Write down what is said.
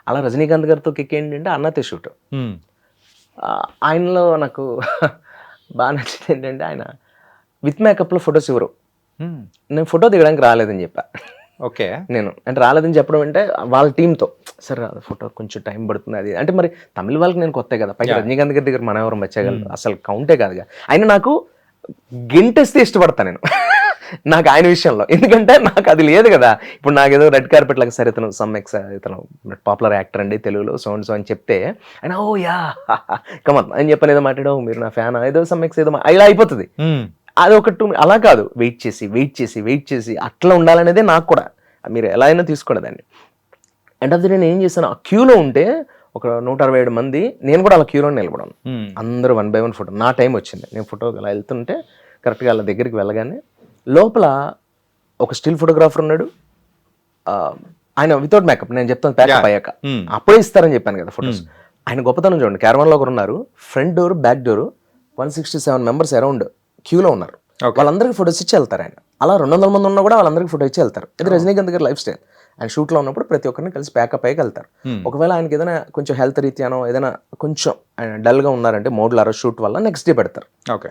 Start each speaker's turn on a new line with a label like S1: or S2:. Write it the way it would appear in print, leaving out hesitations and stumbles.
S1: అలా రజనీకాంత్ గారితో కిక్ ఏంటంటే అన్నతే షూట్. ఆయనలో నాకు బాగా నచ్చింది ఏంటంటే ఆయన విత్ మేకప్లో ఫొటోస్ ఇవ్వరు. నేను ఫోటో దిగడానికి రాలేదని చెప్పా.
S2: ఓకే.
S1: నేను అంటే రాలేదని చెప్పడం అంటే వాళ్ళ టీంతో సార్ ఫోటో కొంచెం టైం పడుతుంది అది అంటే మరి తమిళ వాళ్ళకి నేను కొత్త కదా, పైగా రజనీకాంత్ గారి దగ్గర మనం ఎవరు మర్చగలరు, అసలు కౌంటే కాదుగా. ఆయన నాకు గెంటేస్తే ఇష్టపడతాను నేను నాకు ఆయన విషయంలో, ఎందుకంటే నాకు అది లేదు కదా. ఇప్పుడు నాకు ఏదో రెడ్ కార్పెట్ లాగా సరే ఇతను ఇతను పాపులర్ యాక్టర్ అండి తెలుగులో సో అని చెప్తే ఆయన ఓ యా కమన్ అని చెప్పని ఏదో మాట్లాడో మీరు నా ఫ్యాన్ ఏదో సమ్మెక్స్ ఏదో ఇలా అయిపోతుంది. అది ఒక అలా కాదు, వెయిట్ చేసి అట్లా ఉండాలనేదే నాకు కూడా. మీరు ఎలా అయినా తీసుకోండి దాన్ని. అండ్ అది నేను ఏం చేశాను, ఆ క్యూలో ఉంటే ఒక 167 మంది, నేను కూడా అలా క్యూలో నిలబడాను. అందరూ 1 by 1 ఫోటో. నా టైం వచ్చింది, నేను ఫోటో అలా వెళ్తుంటే కరెక్ట్గా వాళ్ళ దగ్గరికి వెళ్ళగానే లోపల ఒక స్టిల్ ఫోటోగ్రాఫర్ ఉన్నాడు. ఆయన వితౌట్ మేకప్, నేను చెప్తాను ప్యాకప్ అయ్యాక అప్పుడే ఇస్తారని చెప్పాను కదా ఫొటోస్. ఆయన గొప్పతనం చూడండి, క్యారవాన్లో ఒకరు ఉన్నారు, front door back door 167 members around క్యూలో ఉన్నారు. వాళ్ళందరికీ ఫోటోస్ ఇచ్చి వెళ్తారు ఆయన. అలా 200 మంది ఉన్నా కూడా వాళ్ళందరికీ ఫోటో ఇచ్చి వెళ్తారు. ఇది రజనీకాంత్ గారి లైఫ్ స్టైల్. ఆయన షూట్లో ఉన్నప్పుడు ప్రతి ఒక్కరిని కలిసి ప్యాకప్ అయ్యి వెళ్తారు. ఒకవేళ ఆయనకి ఏదైనా కొంచెం హెల్త్ రీత్యానో ఏదైనా కొంచెం ఆయన డల్గా ఉన్నారంటే మోడ్లారో షూట్ వల్ల నెక్స్ట్ డే పెడతారు.
S2: ఓకే.